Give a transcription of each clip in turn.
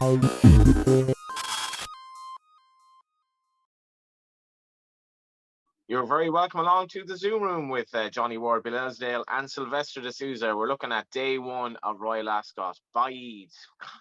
You're very welcome along to the Zoom room with Johnny Ward, Bill Esdaile and Silvestre de Sousa. We're looking at day one of Royal Ascot. Bide.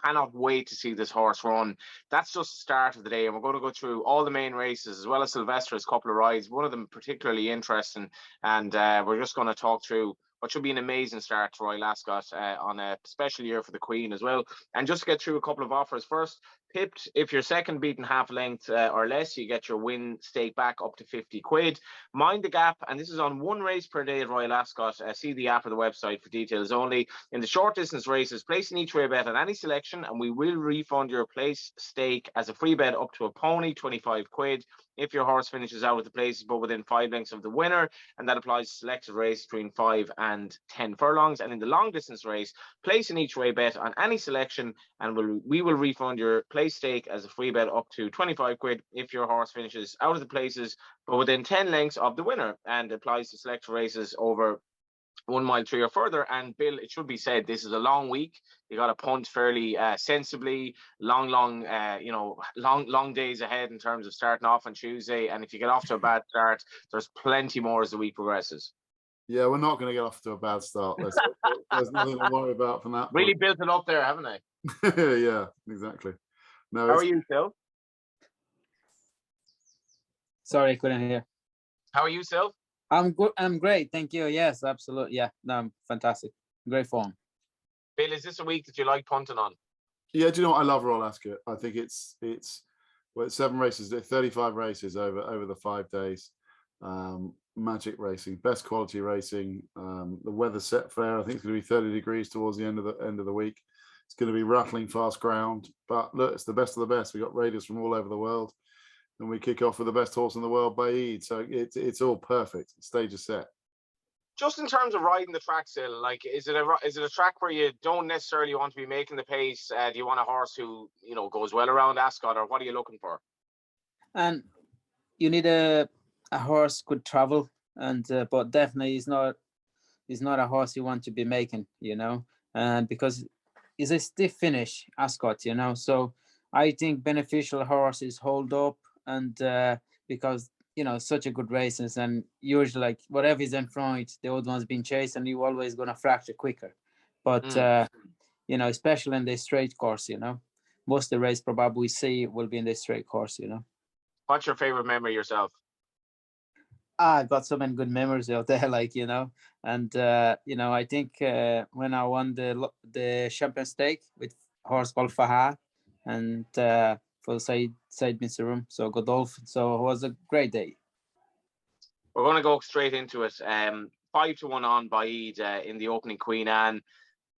Cannot wait to see this horse run. That's just the start of the day, and we're going to go through all the main races as well as Silvestre's couple of rides, one of them particularly interesting, and we're just going to talk through what should be an amazing start to Royal Ascot on a special year for the Queen as well. And just to get through a couple of offers first, pipped, if you're second beaten half length or less, you get your win stake back up to 50 quid. Mind the gap, and this is on one race per day at Royal Ascot. See the app or the website for details only. In the short distance races, place an each way bet on any selection, and we will refund your place stake as a free bet up to a pony, 25 quid. If your horse finishes out of the places but within 5 lengths of the winner, and that applies to selected race between 5 and 10 furlongs. And in the long distance race, place an each way bet on any selection, and we will refund your place stake as a free bet up to 25 quid if your horse finishes out of the places but within 10 lengths of the winner, and applies to selected races over 1 mile, 3 or further. And Bill, it should be said, this is a long week. You got to punt fairly sensibly. Long days ahead in terms of starting off on Tuesday. And if you get off to a bad start, there's plenty more as the week progresses. Yeah, we're not going to get off to a bad start. There's nothing to worry about from that. Really built it up there, haven't they? Yeah, exactly. No. How are you, Phil? Sorry, I couldn't hear. How are you, Sil? I'm good. I'm great. Thank you. Yes, absolutely. Yeah, no, I'm fantastic. Great form. Bill, is this a week that you like punting on? Yeah, do you know what? I love Royal Ascot. I think it's 7 races, 35 races over the 5 days. Magic racing, best quality racing. The weather's set fair. I think it's going to be 30 degrees towards the end of the week. It's going to be rattling fast ground. But look, it's the best of the best. We've got raiders from all over the world. And we kick off with the best horse in the world, Bide. So it's all perfect. The stage is set. Just in terms of riding the track, still, like, is it a track where you don't necessarily want to be making the pace? Do you want a horse who goes well around Ascot, or what are you looking for? And you need a horse could travel, and but definitely he's not a horse you want to be making, and because it's a stiff finish, Ascot, So I think beneficial horses hold up. And because such a good races, and usually like whatever is in front, the old one's been chased, and you're always going to fracture quicker. But especially in the straight course, most of the race probably we see will be in the straight course. What's your favorite memory yourself? I've got so many good memories out there, and I think when I won the champion stake with horse called Fahar, and for Said Mr. Room, so Godolphin. So it was a great day. We're going to go straight into it. 5-1 on Bide in the opening Queen Anne.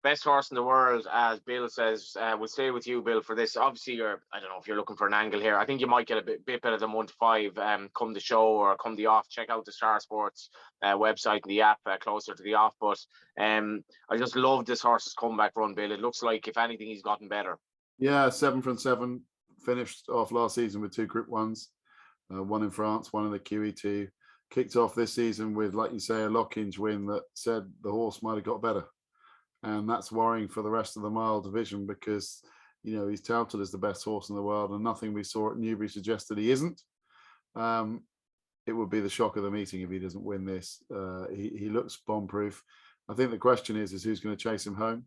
Best horse in the world, as Bill says. We'll stay with you, Bill, for this. Obviously, I don't know if you're looking for an angle here. I think you might get a bit better than 1-5 come the show or come the off. Check out the Star Sports website and the app closer to the off. But I just love this horse's comeback run, Bill. It looks like, if anything, he's gotten better. Yeah, 7 from 7. Finished off last season with 2 Group 1s, one in France, one in the QE2. Kicked off this season with, like you say, a lock-inch win that said the horse might have got better. And that's worrying for the rest of the mile division, because, he's touted as the best horse in the world, and nothing we saw at Newbury suggested he isn't. It would be the shock of the meeting if he doesn't win this. He looks bomb-proof. I think the question is who's going to chase him home.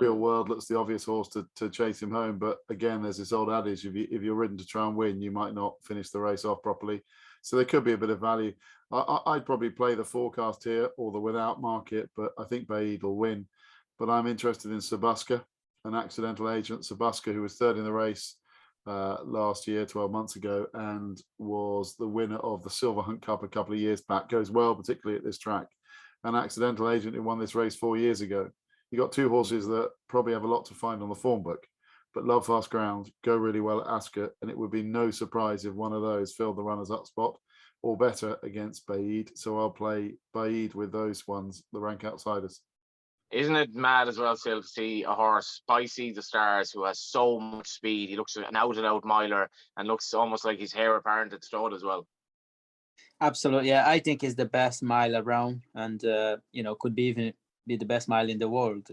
Real World looks the obvious horse to chase him home, but again, there's this old adage: if you're ridden to try and win, you might not finish the race off properly. So there could be a bit of value. I'd probably play the forecast here or the without market, but I think Bide will win. But I'm interested in Sabusca, an accidental agent. Sabusca, who was third in the race last year, 12 months ago, and was the winner of the Silver Hunt Cup a couple of years back. Goes well, particularly at this track. An accidental agent who won this race 4 years ago. You got 2 horses that probably have a lot to find on the form book, but love fast ground, go really well at Ascot, and it would be no surprise if one of those filled the runners-up spot or better against Bide. So I'll play Bide with those ones, the rank outsiders. Isn't it mad as well, Sil, to see a horse by Sea the Stars who has so much speed? He looks an out-and-out miler and looks almost like his hair apparent at stud as well. Absolutely, yeah. I think he's the best mile around, and could be even be the best mile in the world,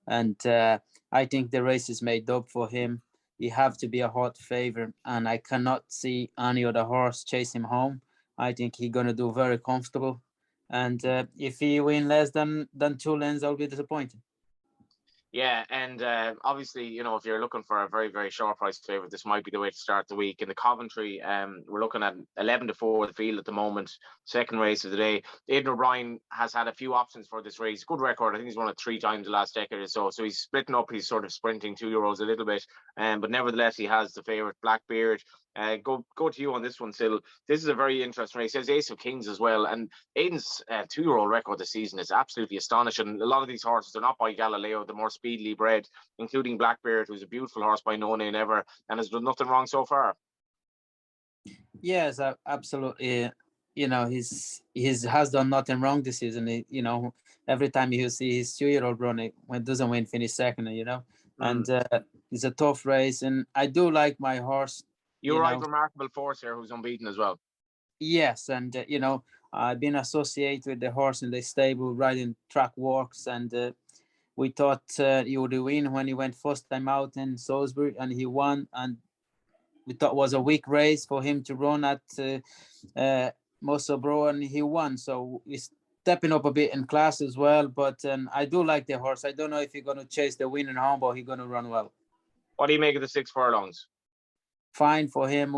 And I think the race is made up for him. he have to be a hot favorite, and I cannot see any other horse chase him home. I think he's gonna do very comfortable, and if he win less than 2 lengths, I'll be disappointed. Yeah, and obviously, you know, if you're looking for a very, very short price favourite, this might be the way to start the week. In the Coventry, we're looking at 11-4 the field at the moment, second race of the day. Aidan O'Brien has had a few options for this race. Good record. I think he's won it 3 times the last decade or so. So he's splitting up. He's sort of sprinting 2-year-olds a little bit. But nevertheless, he has the favourite, Blackbeard. Go to you on this one, Sil. This is a very interesting race. He has Ace of Kings as well. And Aidan's 2-year-old record this season is absolutely astonishing. A lot of these horses are not by Galileo, they're more speedily bred, including Blackbeard, who's a beautiful horse by no name ever and has done nothing wrong so far. Yes, absolutely. You know, he's has done nothing wrong this season. You know, every time you see his 2-year-old running, when doesn't win, finish second. You know, and it's a tough race, and I do like my horse. You ride Remarkable Force here, who's unbeaten as well. Yes, and you know, I've been associated with the horse in the stable, riding track walks, and we thought he would win when he went first time out in Salisbury, and he won. And we thought it was a weak race for him to run at Musselburgh, and he won. So he's stepping up a bit in class as well. But I do like the horse. I don't know if he's going to chase the winning home, but he's going to run well. What do you make of the 6 furlongs? Fine for him.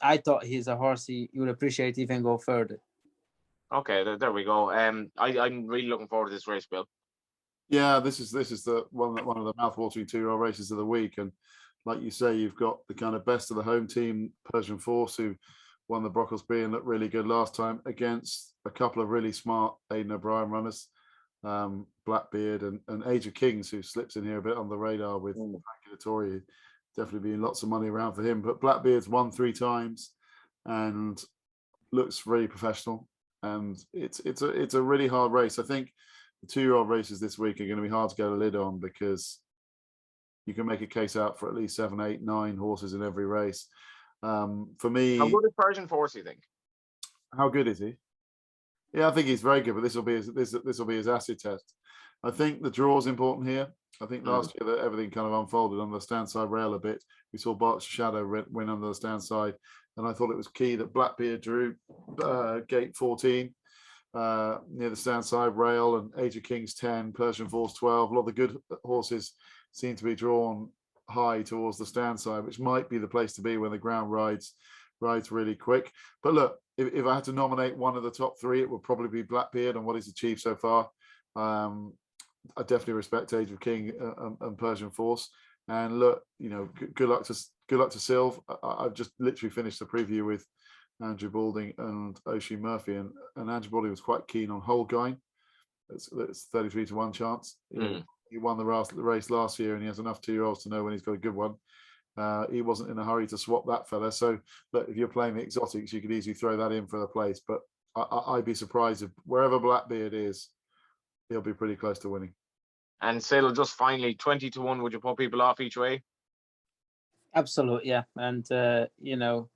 I thought he's a horse he would appreciate even go further. Okay, there we go. I'm really looking forward to this race, Bill. Yeah, this is the one of the mouthwatering 2-year-old races of the week, and like you say, you've got the kind of best of the home team, Persian Force, who won the Brocklesby and looked really good last time, against a couple of really smart Aidan O'Brien runners, Blackbeard and Age of Kings, who slips in here a bit on the radar with Frankie Dettori. Definitely been lots of money around for him, but Blackbeard's won 3 times and looks really professional. And it's a really hard race. I think the 2-year-old races this week are going to be hard to get a lid on, because you can make a case out for at least 7, 8, 9 horses in every race. For me, how good is Persian Force, you think? How good is he? Yeah, I think he's very good, but this will be his acid test. I think the draw is important here. I think last year that everything kind of unfolded on the stand side rail a bit. We saw Berkshire Shadow win under the stand side, and I thought it was key that Blackbeard drew gate 14 near the stand side rail, and Age of Kings 10, Persian Force 12. A lot of the good horses seem to be drawn high towards the stand side, which might be the place to be when the ground rides really quick. But look, if I had to nominate one of the top 3, it would probably be Blackbeard and what he's achieved so far. I definitely respect Age of King and Persian Force. And look, you know, good luck to Silv. I've just literally finished the preview with Andrew Balding and Oisin Murphy, and Andrew Balding was quite keen on Holguin. It's 33-1 chance. He won the race last year, and he has enough 2-year-olds to know when he's got a good one. He wasn't in a hurry to swap that fella. So look, if you're playing the exotics, you could easily throw that in for the place. But I'd be surprised if wherever Blackbeard is, he'll be pretty close to winning. And Sil, just finally, 20-1, would you put people off each way? Absolutely, yeah. And you know,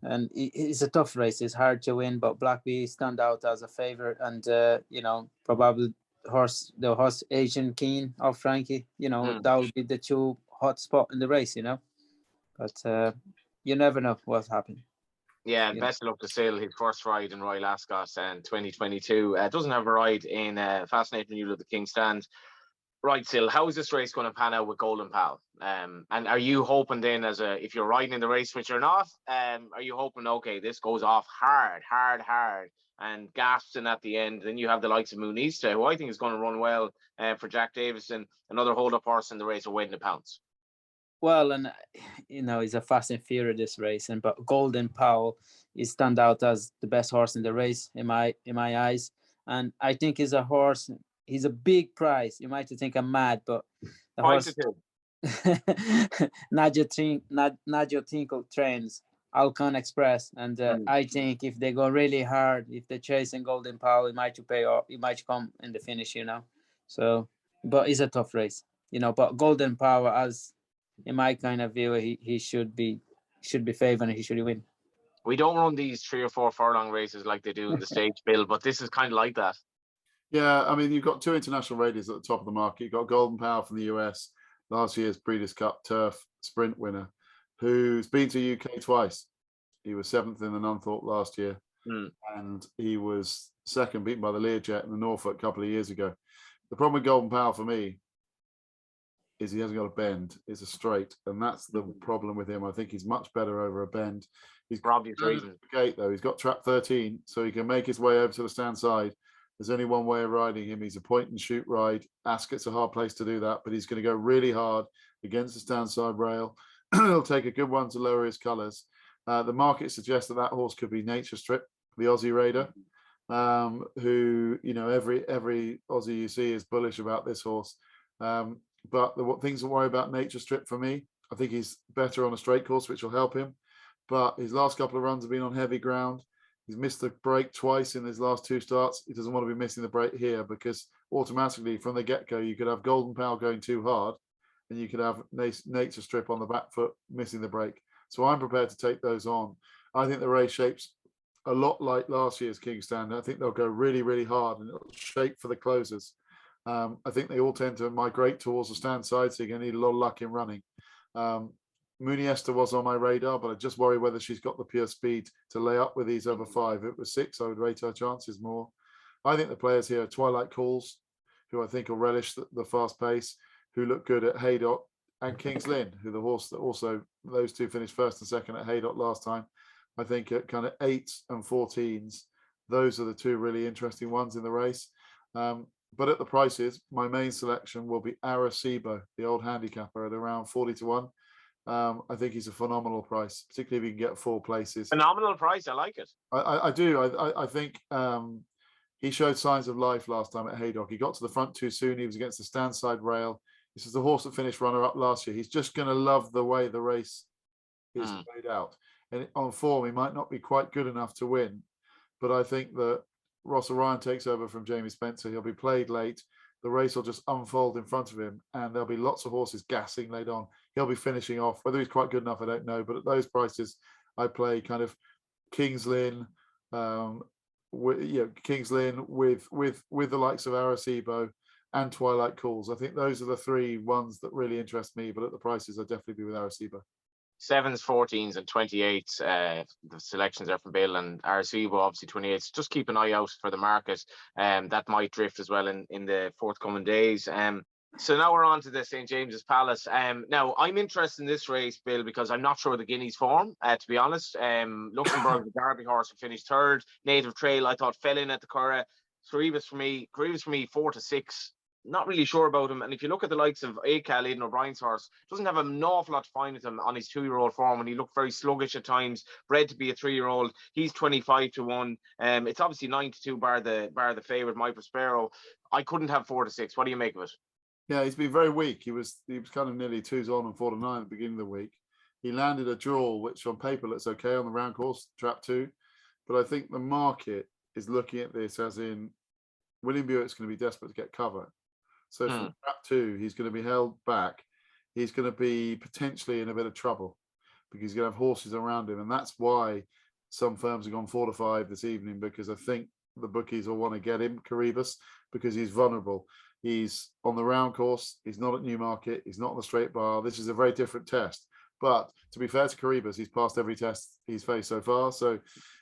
and it's a tough race. It's hard to win, but Blackbeard stand out as a favorite, and you know, probably the horse Asian Keen or Frankie. You know, that would be the 2 hot spot in the race. You know, but you never know what's happening. Yeah, best of luck to Sil. His first ride in Royal Ascot in 2022. Doesn't have a ride in Fascinating Renewal of the King's Stand. Right, Sil, how is this race going to pan out with Golden Pal? And are you hoping then, if you're riding in the race, which you're not, are you hoping, okay, this goes off hard, and gasps in at the end? Then you have the likes of Moonista, who I think is going to run well for Jack Davison, another hold-up horse in the race, waiting to pounce. Well, and you know, he's a fast and furious this race, but Golden Powell is stand out as the best horse in the race in my eyes, and I think he's a horse. He's a big prize. You might think I'm mad, but the horse Nadia Tinkle trains Alcon Express, and I think if they go really hard, if they're chasing Golden Powell, it might pay off. It might come in the finish, you know. So, but it's a tough race, you know. But Golden Power, as in my kind of view, he should be favored and he should win. We don't run these 3 or 4 furlong races like they do in the States, Bill, but this is kind of like that. Yeah, I mean, you've got 2 international raiders at the top of the market. You've got Golden Power from the US last year's Breeders' Cup Turf Sprint winner, who's been to UK twice. He was 7th in the Nunthorpe last year, and he was 2nd, beaten by the Learjet in the Norfolk a couple of years ago. The problem with Golden Power for me is he hasn't got a bend. It's a straight, and that's the problem with him. I think he's much better over a bend. He's for obvious reasons. Gate though. He's got trap 13, so he can make his way over to the stand side. There's only one way of riding him. He's a point and shoot ride. Ascot's a hard place to do that, but he's going to go really hard against the stand side rail. He'll take a good one to lower his colours. The market suggests that horse could be Nature Strip, the Aussie Raider, who, you know, every Aussie you see is bullish about this horse. But the things to worry about Nature Strip for me, I think he's better on a straight course, which will help him. But his last couple of runs have been on heavy ground. He's missed the break twice in his last 2 starts. He doesn't want to be missing the break here, because automatically from the get-go, you could have Golden Power going too hard, and you could have Nature Strip on the back foot missing the break. So I'm prepared to take those on. I think the race shapes a lot like last year's King's Stand. I think they'll go really, really hard, and it'll shape for the closers. I think they all tend to migrate towards the stand side, so you're going to need a lot of luck in running. Muniesta was on my radar, but I just worry whether she's got the pure speed to lay up with these over 5. If it was 6, I would rate her chances more. I think the players here are Twilight Calls, who I think will relish the fast pace, who look good at Haydock, and King's Lynn, who the horse that also, those two finished 1st and 2nd at Haydock last time. I think at kind of 8s and 14s, those are the 2 really interesting ones in the race. But at the prices, my main selection will be Arecibo, the old handicapper, at around 40 to 1. I think he's a phenomenal price, particularly if you can get 4 places. Phenomenal price. I like it. I do. I think he showed signs of life last time at Haydock. He got to the front too soon. He was against the stand side rail. This is the horse that finished runner-up last year. He's just going to love the way the race is played out. And on form, he might not be quite good enough to win. But I think that Ross Orion takes over from Jamie Spencer. He'll be played late. The race will just unfold in front of him, and there'll be lots of horses gassing late on. He'll be finishing off. Whether he's quite good enough, I don't know. But at those prices, I play kind of King's Lynn, King's Lynn with the likes of Arecibo and Twilight Calls. I think those are the 3 ones that really interest me. But at the prices, I'd definitely be with Arecibo. 7s, 14s, and 28s. The selections are from Bill, and Arecibo obviously 28s. Just keep an eye out for the market. That might drift as well in the forthcoming days. So now we're on to the St. James's Palace. Now I'm interested in this race, Bill, because I'm not sure the Guinea's form, to be honest. Luxembourg, the Derby horse, who finished 3rd. Native Trail, I thought, fell in at the Curragh. Grievous for me, 4 to 6. Not really sure about him. And if you look at the likes of Acal, Aidan O'Brien's horse, doesn't have an awful lot to find with him on his 2-year-old form, and he looked very sluggish at times, bred to be a 3-year-old. He's 25 to 1. It's obviously 9 to 2 bar the favourite, My Prospero. I couldn't have 4 to 6. What do you make of it? Yeah, he's been very weak. He was kind of nearly 2s on and 4 to 9 at the beginning of the week. He landed a draw, which on paper looks okay on the round course, trap 2. But I think the market is looking at this as in William Buick's going to be desperate to get cover. So from trap 2, he's going to be held back. He's going to be potentially in a bit of trouble because he's going to have horses around him. And that's why some firms have gone 4 to 5 this evening, because I think the bookies will want to get him, Caribus, because he's vulnerable. He's on the round course. He's not at Newmarket. He's not on the straight bar. This is a very different test. But to be fair to Caribus, he's passed every test he's faced so far. So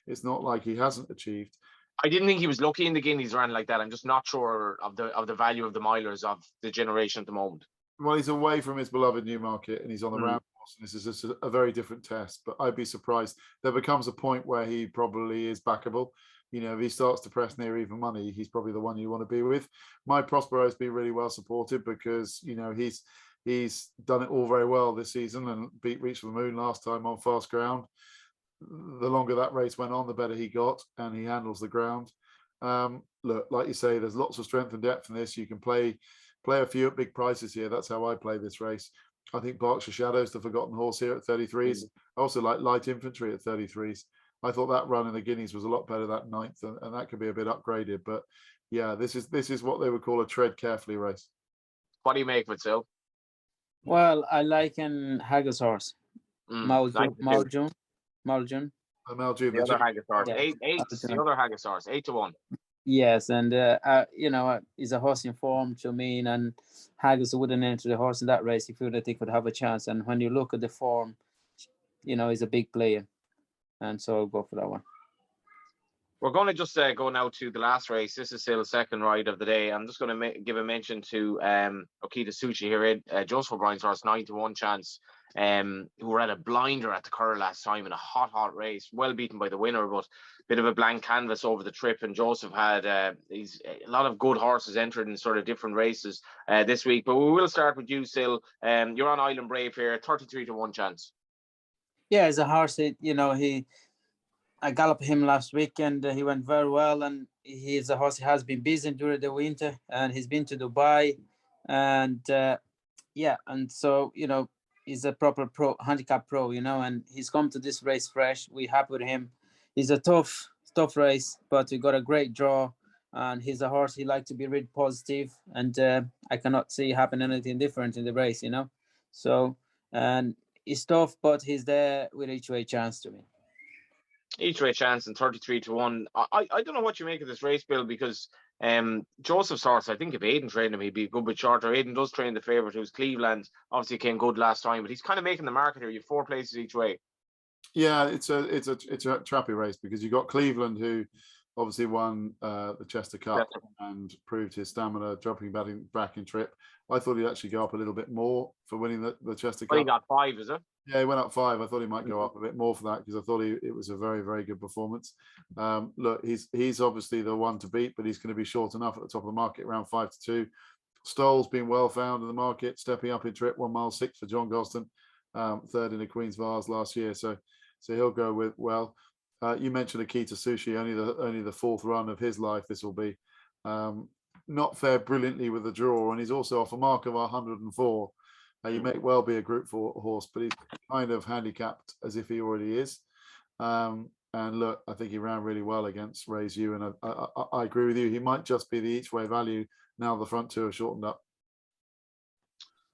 it's not like he hasn't achieved. I didn't think he was lucky in the Guineas or anything like that. I'm just not sure of the value of the milers of the generation at the moment. Well, he's away from his beloved Newmarket, and he's on the round course, and this is just a very different test. But I'd be surprised. There becomes a point where he probably is backable. You know, if he starts to press near even money, he's probably the one you want to be with. My Prospero has been really well supported because, you know, he's done it all very well this season and beat Reach for the Moon last time on fast ground. The longer that race went on, the better he got, and he handles the ground. Look, like you say, there's lots of strength and depth in this. You can play a few at big prices here. That's how I play this race. I think Berkshire Shadow's the forgotten horse here at 33s. I also like Light Infantry at 33s. I thought that run in the Guineas was a lot better that 9th, and that could be a bit upgraded. But yeah, this is what they would call a tread carefully race. What do you make of it, Sil? Well, I like Haggis horse. Maljun. The other Haggis horse. 8. The other Haggis horse. 8 to 1. Yes, and he's a horse in form to me, and Haggis wouldn't enter the horse in that race if he would think would have a chance. And when you look at the form, he's a big player, and so I'll go for that one. We're going to just go now to the last race. This is still the second ride of the day. I'm just going to give a mention to Okita Suchi here, Joseph O'Brien's horse, 9-1 chance, who were at a blinder at the Curragh last time in a hot race, well beaten by the winner, but bit of a blank canvas over the trip. And Joseph had a lot of good horses entered in sort of different races this week. But we will start with you, Sil. You're on Island Brave here, 33-1 chance. Yeah, as a horse, I galloped him last week and he went very well. And he's a horse. He has been busy during the winter and he's been to Dubai. And and so, he's a proper handicap pro, and he's come to this race fresh. We're happy with him. He's a tough race, but we got a great draw. And he's a horse, he likes to be really positive. And I cannot see happen anything different in the race, So, and he's tough, but he's there with each way chance to me. Each way chance and 33-1. I don't know what you make of this race, Bill, because Joseph's horse, I think if Aidan trained him, he'd be a good bit shorter. Aidan does train the favourite, who's Cleveland. Obviously came good last time, but he's kind of making the market here. You have 4 places each way. Yeah, it's a trappy race because you got Cleveland, who obviously won the Chester Cup and proved his stamina, dropping back in trip. I thought he'd actually go up a little bit more for winning the Chester Cup. Well, he got 5, is it? Yeah, he went up 5. I thought he might go up a bit more for that because I thought it was a very, very good performance. Look, he's obviously the one to beat, but he's going to be short enough at the top of the market, around 5-2. Stoll's been well found in the market, stepping up in trip, 1 mile 6 for John Gosden, 3rd in the Queen's Vase last year. So he'll go with well. You mentioned Akita Sushi, only the 4th run of his life. This will be not fared brilliantly with the draw, and he's also off a mark of 104. You may well be a Group 4 horse, but he's kind of handicapped as if he already is. And look, I think he ran really well against Raise You, and I agree with you. He might just be the each way value now the front 2 are shortened up.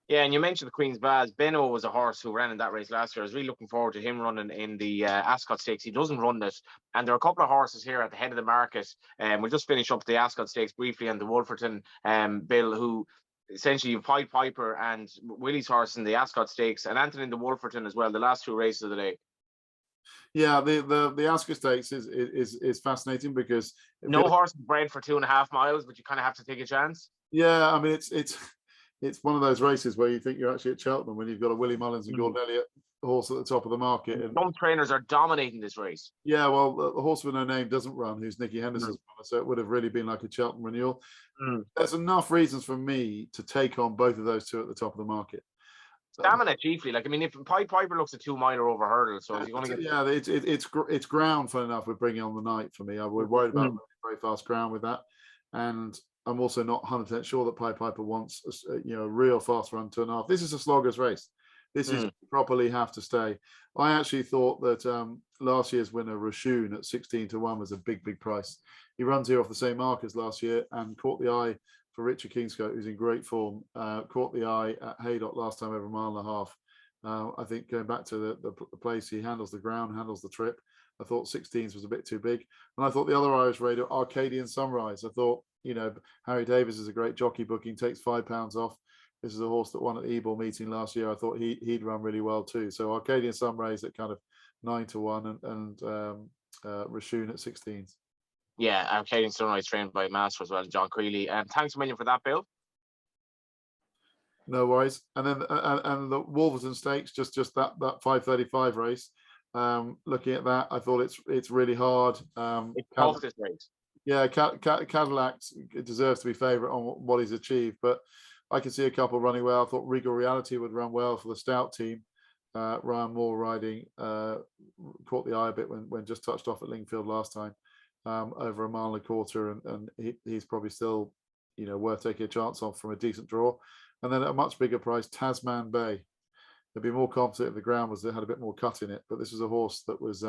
Yeah, and you mentioned the Queen's Vase. Benno was a horse who ran in that race last year. I was really looking forward to him running in the Ascot Stakes. He doesn't run this. And there are a couple of horses here at the head of the market. We'll just finish up the Ascot Stakes briefly and the Wolferton, Bill, who essentially Pied Piper and Willie's horse in the Ascot Stakes, and Anthony in the Wolferton as well, the last 2 races of the day. Yeah, the Ascot Stakes is fascinating because no horse is bred for 2.5 miles, but you kind of have to take a chance. Yeah, I mean it's one of those races where you think you're actually at Cheltenham when you've got a Willie Mullins and Gordon Elliott horse at the top of the market. And some trainers are dominating this race. Yeah, well, the horse with no name doesn't run, who's Nicky Henderson's brother, so it would have really been like a Cheltenham renewal. There's enough reasons for me to take on both of those 2 at the top of the market. Stamina chiefly, like I mean, if Pied Piper looks a 2-miler over hurdle, so is he going to get? Yeah, it's ground. Fun enough, we're bringing on the night for me. We're worried about very fast ground with that, and I'm also not 100% sure that Pied Piper wants a real fast run 2.5. This is a slogger's race. This is properly have to stay. I actually thought that last year's winner Rashun at 16-1 was a big price. He runs here off the same mark as last year and caught the eye for Richard Kingscote, who's in great form. Caught the eye at Haydock last time over 1.5 miles. I think going back to the place, he handles the ground, handles the trip. I thought 16s was a bit too big. And I thought the other Irish raider, Arcadian Sunrise, I thought, Harry Davis is a great jockey booking, takes £5 off. This is a horse that won at the Ebor meeting last year. I thought he'd run really well too. So Arcadian Sunrise at kind of 9-1 and Rashun at 16s. Yeah, Arcadian Sunrise trained by Master as well, John Creeley. Thanks a million for that, Bill. No worries. And then and the Wolverton Stakes, just that 5:35 race. Looking at that, I thought it's really hard. It's tough, this race. Yeah, Cadillac deserves to be favourite on what he's achieved, but I can see a couple running well. I thought Regal Reality would run well for the Stout team. Ryan Moore riding caught the eye a bit when just touched off at Lingfield last time, over 1.25 miles, and he's probably still worth taking a chance on from a decent draw. And then at a much bigger price, Tasman Bay. They'd be more confident if the ground had a bit more cut in it. But this is a horse that was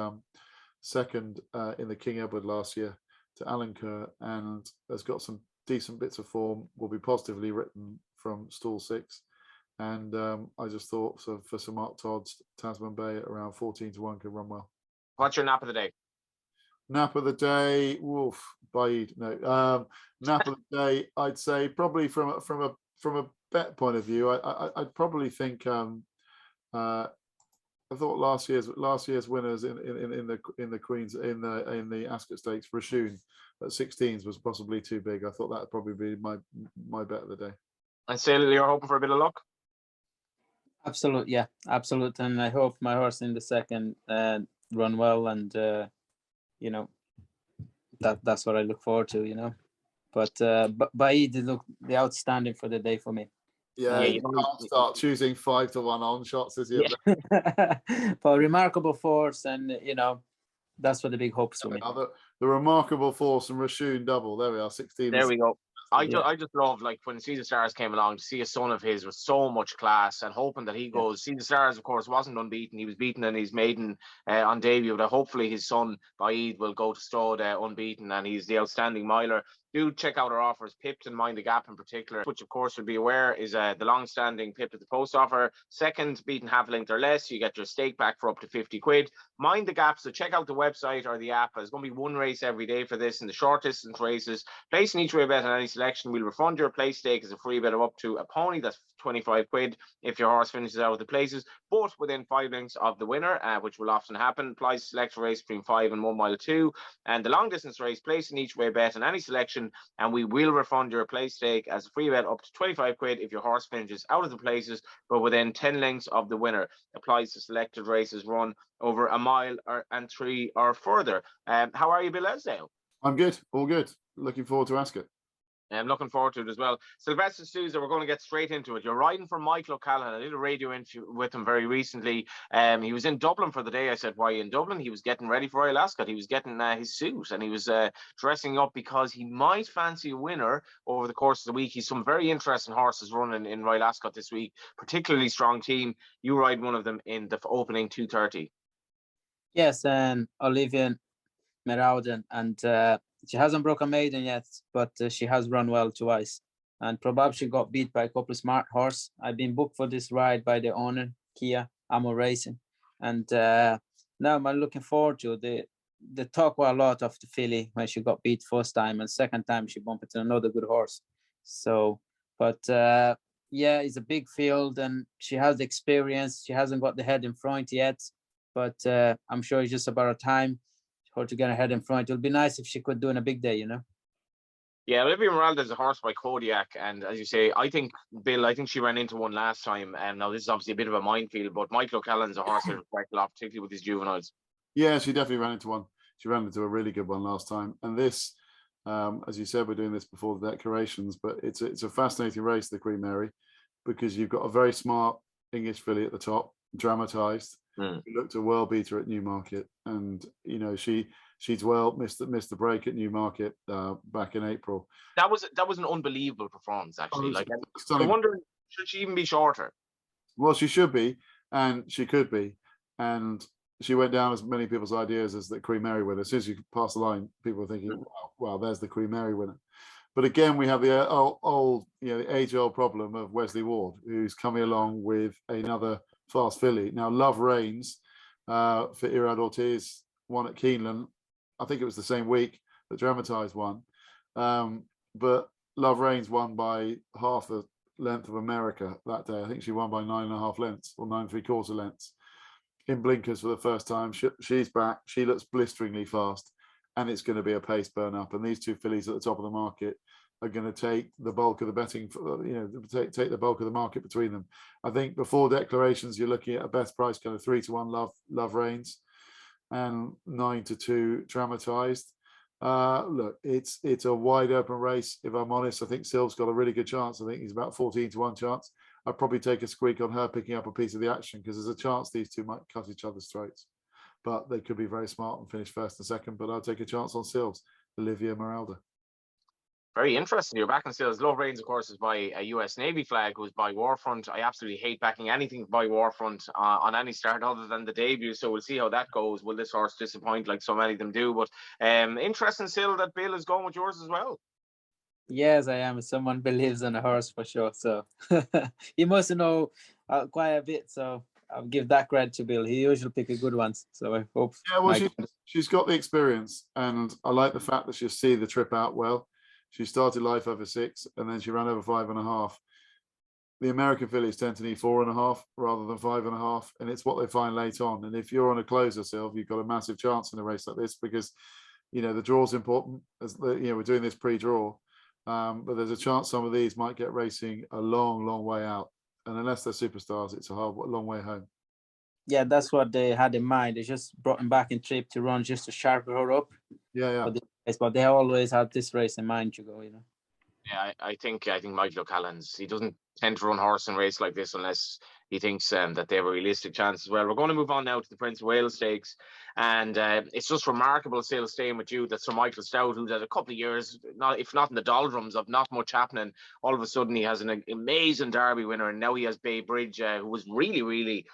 second in the King Edward last year to Alan Kerr and has got some decent bits of form, will be positively written from stall 6. And I just thought for Sir Mark Todd's Tasman Bay at around 14-1 could run well. What's your nap of the day? Nap of the day, woof, Bide. No, nap of the day. I'd say probably from a bet point of view, I'd probably think. I thought last year's winners in the Queens in the Ascot Stakes, Rashun at 16s was possibly too big. I thought that'd probably be my bet of the day. And Sil, you're hoping for a bit of luck? Absolute, yeah, absolute. And I hope my horse in the second run well, and you know, that's what I look forward to, you know. But Baid looked the outstanding for the day for me. Yeah, you can't start choosing 5 to 1 on shots as you. Yeah. But remarkable force, and you know, that's what the big hopes for me. The remarkable force and Rashun double. There we are, 16. There we go. I just love, like, when See the Stars came along, to see a son of his with so much class and hoping that he goes. See the Stars, of course, wasn't unbeaten. He was beaten in his maiden on debut, but hopefully his son Baid will go to Strode unbeaten, and he's the outstanding miler. Do check out our offers, Pipped and Mind the Gap in particular, which of course you'll be aware is the long-standing Pipped at the Post offer. Second, beaten half a length or less, you get your stake back for up to 50 quid. Mind the Gap, so check out the website or the app. There's going to be one race every day for this, in the short distance races. Placing each way bet on any selection, we'll refund your place stake as a free bet of up to a pony. That's 25 quid if your horse finishes out of the places, but within 5 lengths of the winner, which will often happen. Applies to select a race between 5 and 1 mile 2. And the long distance race, placing each way bet on any selection, and we will refund your place stake as a free bet up to 25 quid if your horse finishes out of the places, but within 10 lengths of the winner. Applies to selected races run over a mile and 3 or further. How are you, Bill Esdaile? I'm good, all good. Looking forward to Ascot. I'm looking forward to it as well. Silvestre, Sousa, we're going to get straight into it. You're riding for Michael O'Callaghan. I did a radio interview with him very recently. He was in Dublin for the day. I said, why in Dublin? He was getting ready for Royal Ascot. He was getting his suit, and he was dressing up because he might fancy a winner over the course of the week. He's some very interesting horses running in Royal Ascot this week, particularly strong team. You ride one of them in the opening 2:30. Yes, and Olivia Maralda, and she hasn't broken maiden yet, but she has run well twice, and probably she got beat by a couple of smart horse. I've been booked for this ride by the owner, Kia Amo Racing, and now I'm looking forward to the talk a lot of the filly when she got beat first time, and second time she bumped into another good horse. So, but yeah, it's a big field, and she has the experience. She hasn't got the head in front yet, but I'm sure it's just about a time her to get her head in front. It would be nice if she could do in a big day, you know. Yeah, Olivia Maralda is a horse by Kodiak, and as you say, I think she ran into one last time, and now this is obviously a bit of a minefield, but Michael O'Callaghan's a horse that quite a lot, particularly with his juveniles. Yeah, she definitely ran into one. She ran into a really good one last time, and this, as you said, we're doing this before the declarations, but it's a fascinating race, the Queen Mary, because you've got a very smart English filly at the top, dramatised. Who looked a world beater at Newmarket, and you know she's missed the break at Newmarket back in April. That was an unbelievable performance, actually. I'm wondering, should she even be shorter? Well, she should be, and she could be, and she went down as many people's ideas as the Queen Mary winner. As soon as you pass the line, people are thinking, "Wow, there's the Queen Mary winner." But again, we have the old, the age-old problem of Wesley Ward, who's coming along with another fast filly. Now, Love Reigns for Irad Ortiz won at Keeneland. I think it was the same week that Dramatised won. But Love Reigns won by half the length of America that day. I think she won by 9.5 lengths or 9 3/4 lengths in blinkers for the first time. She's back. She looks blisteringly fast, and it's going to be a pace burn up. And these two fillies at the top of the market are going to take the bulk of the betting, take the bulk of the market between them. I think before declarations, you're looking at a best price kind of 3 to 1 Love Reigns and 9 to 2 Dramatised. Look, it's a wide open race. If I'm honest, I think Silv's got a really good chance. I think he's about 14 to 1 chance. I'd probably take a squeak on her picking up a piece of the action, because there's a chance these two might cut each other's throats. But they could be very smart and finish first and second. But I'll take a chance on Silv's, Olivia Maralda. Very interesting. You're back on Sills. Love Reigns, of course, is by a US Navy flag, who's by Warfront. I absolutely hate backing anything by Warfront on any start other than the debut. So we'll see how that goes. Will this horse disappoint like so many of them do? But interesting, Sil, that Bill is going with yours as well. Yes, I am. Someone believes in a horse for sure. So you must know quite a bit. So I'll give that credit to Bill. He usually pick a good ones. So I hope. Yeah, well, she's got the experience, and I like the fact that she'll see the trip out well. She started life over 6, and then she ran over 5.5. The American fillies tend to need 4.5 rather than 5.5, and it's what they find late on. And if you're on a closer, Sylv, you've got a massive chance in a race like this because, the draw's important. As we're doing this pre-draw, but there's a chance some of these might get racing a long, long way out, and unless they're superstars, it's a long way home. Yeah, that's what they had in mind. They just brought him back in trip to run just to sharpen her up. Yeah. But they always had this race in mind to go. Yeah, I think Michael O'Callaghan's, he doesn't tend to run horse and race like this unless he thinks that they have a realistic chance as well. We're going to move on now to the Prince of Wales Stakes, and it's just remarkable, still staying with you, that Sir Michael Stout, who's had a couple of years, if not in the doldrums of not much happening, all of a sudden he has an amazing Derby winner, and now he has Bay Bridge, who was really, really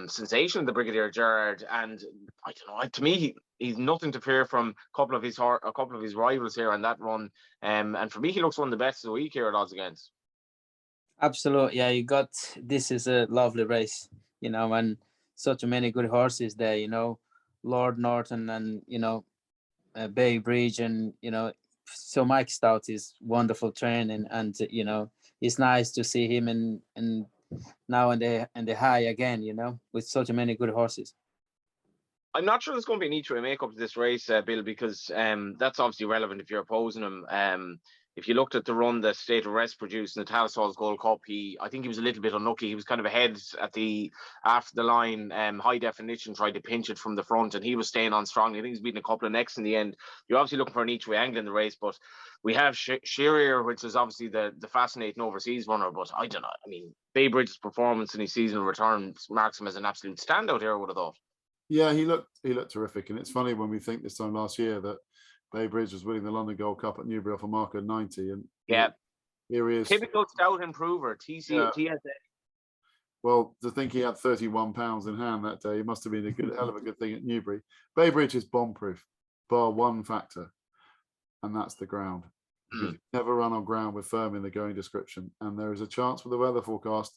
sensational, the Brigadier Gerard, and I don't know, to me, he's nothing to fear from a couple of his rivals here on that run, and for me, he looks one of the best of the week here at odds against. Absolutely, yeah. This is a lovely race, and such many good horses there. Lord Norton and Bay Bridge, and so Mike Stout is wonderful training, and it's nice to see him and now in the high again, with such many good horses. I'm not sure there's going to be an each-way make-up to this race, Bill, because that's obviously relevant if you're opposing him. If you looked at the run that State of Rest produced in the Tattersalls Gold Cup, I think he was a little bit unlucky. He was kind of ahead after the line. High Definition tried to pinch it from the front, and he was staying on strongly. I think he's beaten a couple of necks in the end. You're obviously looking for an each-way angle in the race, but we have Shearer, which is obviously the fascinating overseas runner. But I don't know. I mean, Bay Bridge's performance in his seasonal return marks him as an absolute standout here, I would have thought. Yeah, he looked terrific, and it's funny when we think this time last year that Bay Bridge was winning the London Gold Cup at Newbury off a marker 90, and yeah, here he is. Typical Stout improver, TSA. Well, to think he had 31 pounds in hand that day, it must have been a hell of a good thing at Newbury. Bay Bridge is bomb-proof, bar one factor, and that's the ground. Because you never run on ground with firm in the going description, and there is a chance with the weather forecast,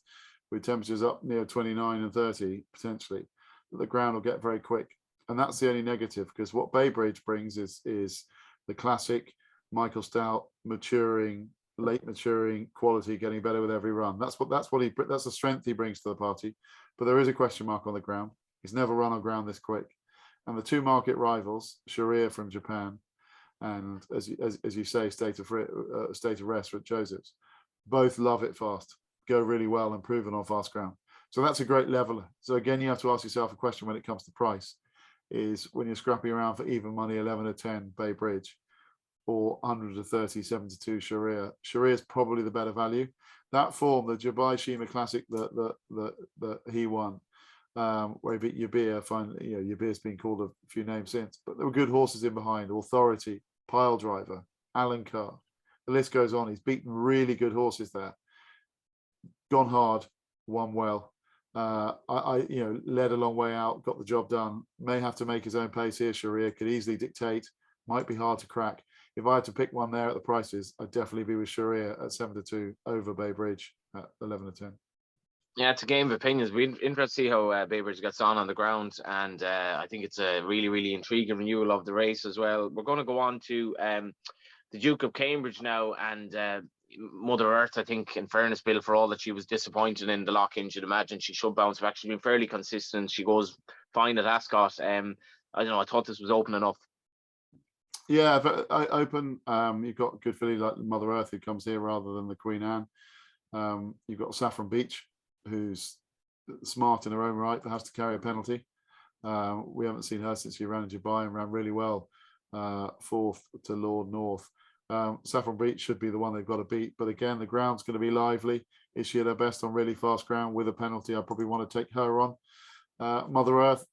with temperatures up near 29 and 30 potentially, that the ground will get very quick. And that's the only negative, because what Bay Bridge brings is the classic Michael Stout late maturing quality, getting better with every run. That's the strength he brings to the party. But there is a question mark on the ground. He's never run on ground this quick. And the two market rivals, Sharia from Japan, and as you say, State of Rest with Joseph's, both love it fast, go really well, and proven on fast ground. So that's a great leveler. So again, you have to ask yourself a question when it comes to price, is when you're scrapping around for even money, 11 to 10 Bay Bridge, or 100 to 30, 7 to 2 Sharia. Sharia is probably the better value. That form, the Dubai Shima Classic that he won, where he beat Yabir, finally, Yabir's been called a few names since, but there were good horses in behind, Authority, Pile Driver, Alan Carr. The list goes on. He's beaten really good horses there. Gone hard, won well. I led a long way out, got the job done. May have to make his own pace here. Sharia could easily dictate. Might be hard to crack. If I had to pick one there at the prices, I'd definitely be with Sharia at 7 to 2 over Bay Bridge at 11 to 10. Yeah, it's a game of opinions. We're interested to see how Bay Bridge gets on the ground, and I think it's a really, really intriguing renewal of the race as well. We're going to go on to the Duke of Cambridge now, and Mother Earth, I think, in fairness, Bill, for all that she was disappointed in the lock-in, you'd imagine she should bounce back. She's been fairly consistent. She goes fine at Ascot. I don't know, I thought this was open enough. Yeah, but open. You've got a good filly like Mother Earth who comes here rather than the Queen Anne. You've got Saffron Beach, who's smart in her own right, but has to carry a penalty. We haven't seen her since she ran in Dubai and ran really well, fourth to Lord North. Saffron Beach should be the one they've got to beat, but again, the ground's going to be lively. Is she at her best on really fast ground with a penalty? I probably want to take her on. Mother Earth,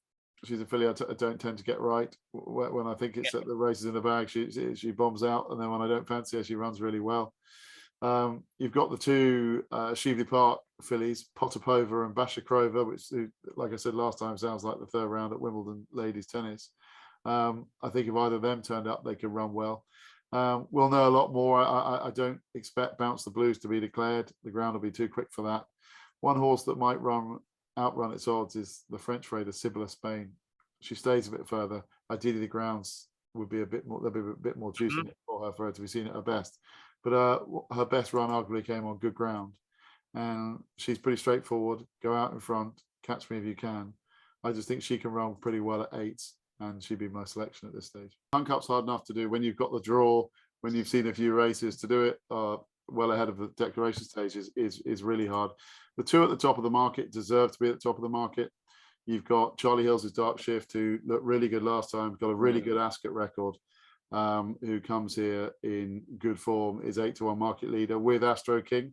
she's a filly I don't tend to get right. When I think it's at the races in the bag, she bombs out, and then when I don't fancy her, she runs really well. You've got the two Shively Park fillies, Potapova and Bashakrova, which, like I said last time, sounds like the third round at Wimbledon ladies tennis. I think if either of them turned up, they could run well. We'll know a lot more. I don't expect Bounce the Blues to be declared. The ground will be too quick for that. One horse that might run outrun its odds is the French raider Sibylla Spain. She stays a bit further. Ideally, the grounds would be a bit more. There'd be a bit more juice in it for her to be seen at her best. But her best run arguably came on good ground, and she's pretty straightforward. Go out in front, catch me if you can. I just think she can run pretty well at 8s, and she'd be my selection at this stage. Hunt Cup's hard enough to do when you've got the draw, when you've seen a few races. To do it well ahead of the declaration stage is really hard. The two at the top of the market deserve to be at the top of the market. You've got Charlie Hills' Dark Shift, who looked really good last time, got a really good Ascot record, who comes here in good form, is 8-1 market leader with Astro King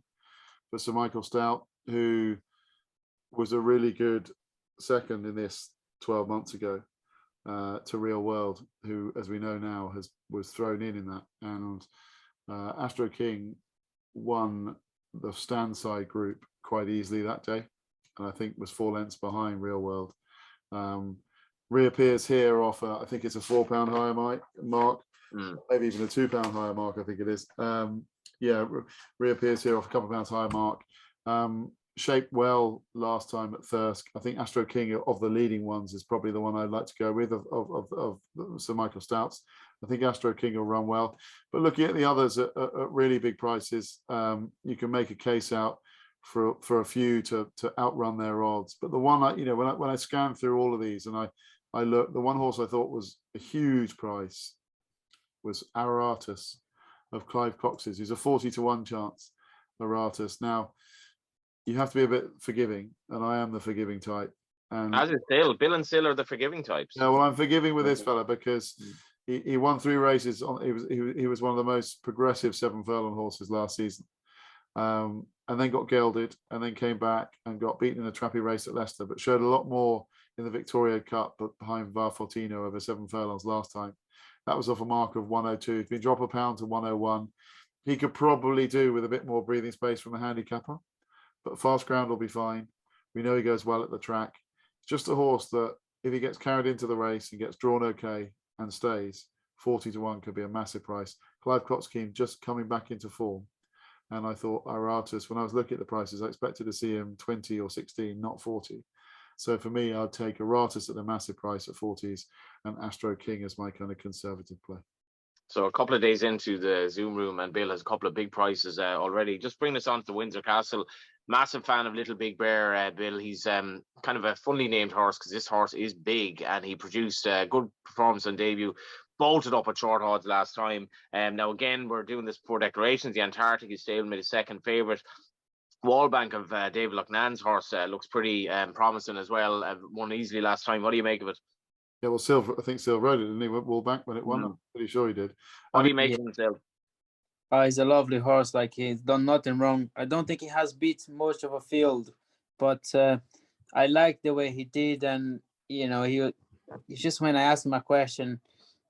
for Sir Michael Stout, who was a really good second in this 12 months ago to Real World, who, as we know now, was thrown in that. And Astro King won the stand side group quite easily that day, and I think was 4 lengths behind Real World. Reappears here off I think it's a £4 higher mark, maybe even a £2 higher mark, I think it is. Reappears here off a couple of pounds higher mark. Shaped well last time at Thirsk. I think Astro King of the leading ones is probably the one I'd like to go with of Sir Michael Stouts. I think Astro King will run well, but looking at the others at really big prices, you can make a case out for a few to outrun their odds. But the one when I scanned through all of these and I looked, the one horse I thought was a huge price was Aratus of Clive Cox's. He's a 40-1 chance, Aratus. Now, you have to be a bit forgiving, and I am the forgiving type. And as is Bill and Sil are the forgiving types. Yeah, well, I'm forgiving with this fella because he won 3 races. He was one of the most progressive 7 furlong horses last season, and then got gelded, and then came back and got beaten in a trappy race at Leicester, but showed a lot more in the Victoria Cup, but behind Var Fortino over 7 furlongs last time. That was off a mark of 102. If you drop a pound to 101, he could probably do with a bit more breathing space from the handicapper. But fast ground will be fine. We know he goes well at the track. It's just a horse that if he gets carried into the race and gets drawn okay and stays, 40-1 could be a massive price. Clive Coxkeen just coming back into form. And I thought Aratus, when I was looking at the prices, I expected to see him 20 or 16, not 40. So for me, I'd take Aratus at the massive price at 40s and Astro King as my kind of conservative play. So a couple of days into the Zoom room, and Bill has a couple of big prices already. Just bring us on to the Windsor Castle. Massive fan of Little Big Bear, Bill. He's kind of a funnily named horse because this horse is big, and he produced a good performance on debut. Bolted up at short odds last time. Now again, we're doing this before declarations. The Antarctic is stablemate, his second favourite. Wallbank of David Loughnan's horse looks pretty promising as well. Won easily last time. What do you make of it? Yeah, well, I think Sil rode it, didn't he? Wallbank when it won. I'm pretty sure he did. What do you make of him, Sil? He's a lovely horse. Like, he's done nothing wrong. I don't think he has beat much of a field, but I like the way he did. And he just, when I asked him a question,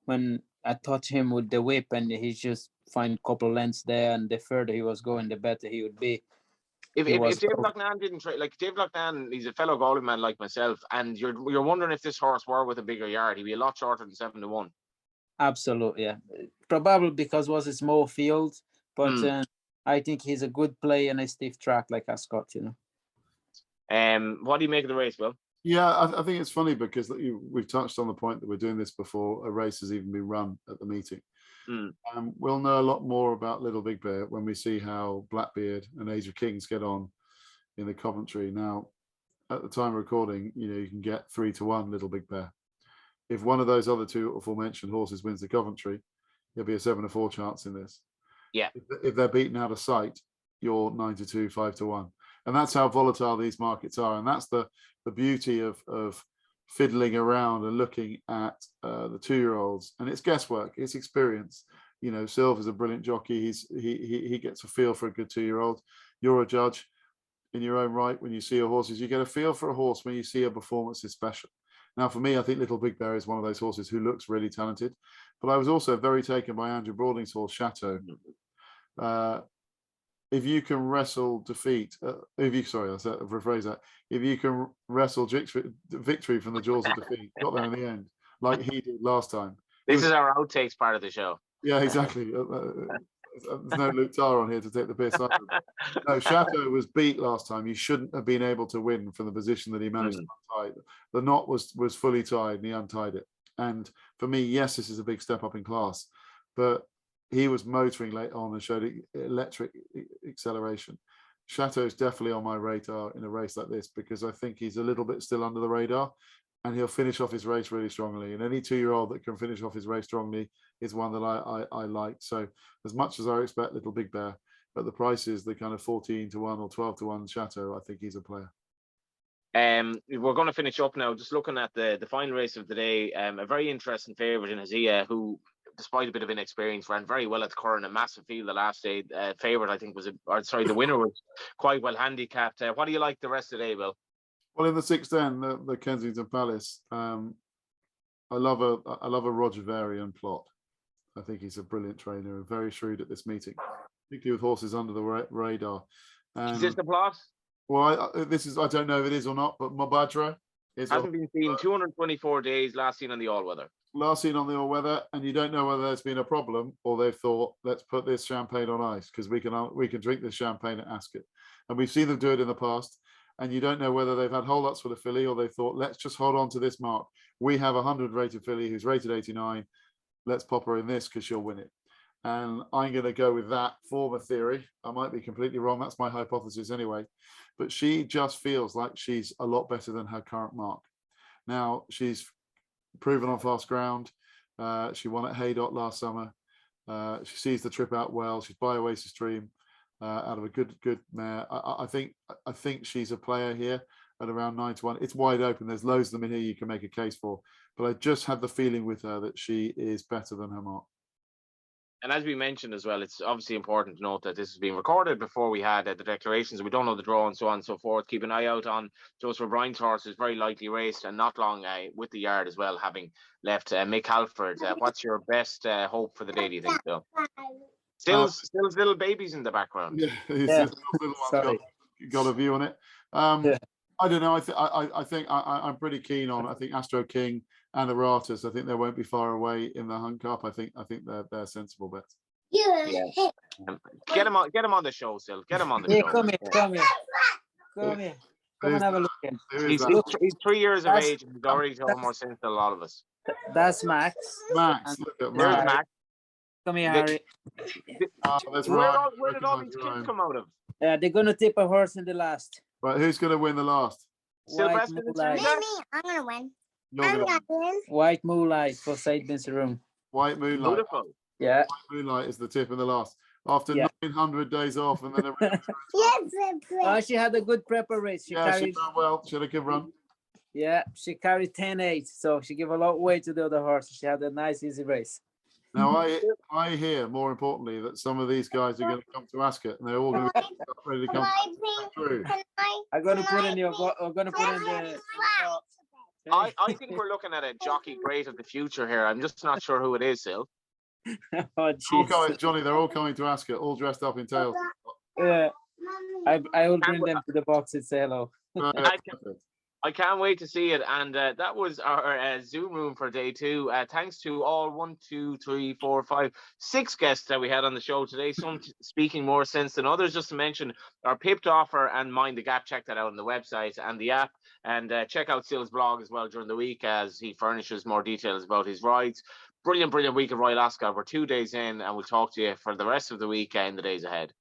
when I touched him with the whip, and he just find a couple of lengths there, and the further he was going, the better he would be. If David Loughnane didn't try, like David Loughnane, he's a fellow goalie man like myself, and you're wondering if this horse were with a bigger yard, he'd be a lot shorter than 7-1. Absolutely, yeah. Probably because it was a small field, but I think he's a good play on a stiff track like Ascot, What do you make of the race, Will? Yeah, I think it's funny because we've touched on the point that we're doing this before a race has even been run at the meeting. We'll know a lot more about Little Big Bear when we see how Blackbeard and Age of Kings get on in the Coventry. Now, at the time of recording, you can get 3-1 Little Big Bear. If one of those other two aforementioned horses wins the Coventry, there'll be a 7-4 chance in this. Yeah. If they're beaten out of sight, you're 9-2, 5-1. And that's how volatile these markets are. And that's the beauty of fiddling around and looking at the 2-year-olds. And it's guesswork, it's experience. Silver's a brilliant jockey. He gets a feel for a good 2-year-old. You're a judge in your own right when you see your horses. You get a feel for a horse when you see a performance is special. Now, for me, I think Little Big Bear is one of those horses who looks really talented. But I was also very taken by Andrew Broading's horse, Chateau. If you can wrestle defeat, if you can wrestle victory from the jaws of defeat, got there in the end, like he did last time. This is our outtakes part of the show. Yeah, exactly. There's no Luke Tar on here to take the piss. No, Chateau was beat last time. He shouldn't have been able to win from the position that he managed to untie. The knot was fully tied and he untied it. And for me, yes, this is a big step up in class, but he was motoring late on and showed electric acceleration. Chateau's definitely on my radar in a race like this because I think he's a little bit still under the radar and he'll finish off his race really strongly. And any 2-year-old that can finish off his race strongly is one that I like. So as much as I expect Little Big Bear, but the price is the kind of 14-1 or 12-1 Chateau, I think he's a player. We're going to finish up now, just looking at the final race of the day. A very interesting favourite in Hazia, who, despite a bit of inexperience, ran very well at the Curran, a massive field the last day. Favourite, I think, the winner was quite well handicapped. What do you like the rest of the day, Bill? Well, in the 610, the Kensington Palace, I love a Roger Varian plot. I think he's a brilliant trainer and very shrewd at this meeting, particularly with horses under the radar. Is this the plot? Well, I don't know if it is or not, but Mubadra hasn't been seen 224 days, last seen on the all-weather. Last seen on the all-weather, and you don't know whether there's been a problem or they've thought, let's put this champagne on ice because we can drink this champagne at Ascot. And we've seen them do it in the past. And you don't know whether they've had hold-ups for the filly or they thought, let's just hold on to this mark. We have a 100 rated filly who's rated 89. Let's pop her in this because she'll win it. And I'm going to go with that form of theory. I might be completely wrong. That's my hypothesis anyway. But she just feels like she's a lot better than her current mark. Now, she's proven on fast ground. She won at Haydock last summer. She sees the trip out well. She's by Oasis Dream. Out of a good mare. I think she's a player here at around 9-1. It's wide open. There's loads of them in here you can make a case for. But I just had the feeling with her that she is better than her mark. And as we mentioned as well, it's obviously important to note that this has been recorded before we had the declarations. We don't know the draw and so on and so forth. Keep an eye out on Joseph O'Brien's horse, who's very likely raced and not long with the yard as well, having left Mick Halford. What's your best hope for the day, do you think, Bill? Still little babies in the background. Yeah, little ones got a view on it. I don't know. I think I'm pretty keen on. I think Astro King and Aratus. I think they won't be far away in the Hunt Cup. I think they're sensible bets. Yeah. Get him on the show, Sil. Get him on the show. Come here. Come and have a look in. He's 3 years of age and he's already told more sense than a lot of us. That's Max. Max, look at There's Max. Come here, Harry. That's where right. Where did all these kids come out of? Yeah, they're gonna tip a horse in the last. Right, who's going to win the last? Silvestre. I'm gonna win. You're gonna win. White Moonlight for St. Vincent Room. White Moonlight. Beautiful. Yeah. White Moonlight is the tip in the last. After 900 days off and then She had a good prepper race. She she ran well. She had a good run. Yeah, she carried 10-8, so she gave a lot of weight to the other horses. She had a nice, easy race. Now, I hear, more importantly, that some of these guys are going to come to Ascot and they're all going to be ready to come through. I'm going to put in the... I think we're looking at a jockey great of the future here. I'm just not sure who it is, Sil. Johnny, they're all coming to Ascot, all dressed up in tails. Yeah, I will bring them to the box and say hello. I can't wait to see it. And that was our Zoom room for day 2. Thanks to all 6 guests that we had on the show today. Some speaking more sense than others. Just to mention our pipped offer and Mind the Gap. Check that out on the website and the app. And check out Sil's blog as well during the week as he furnishes more details about his rides. Brilliant week at Royal Ascot. We're 2 days in and we'll talk to you for the rest of the week in the days ahead.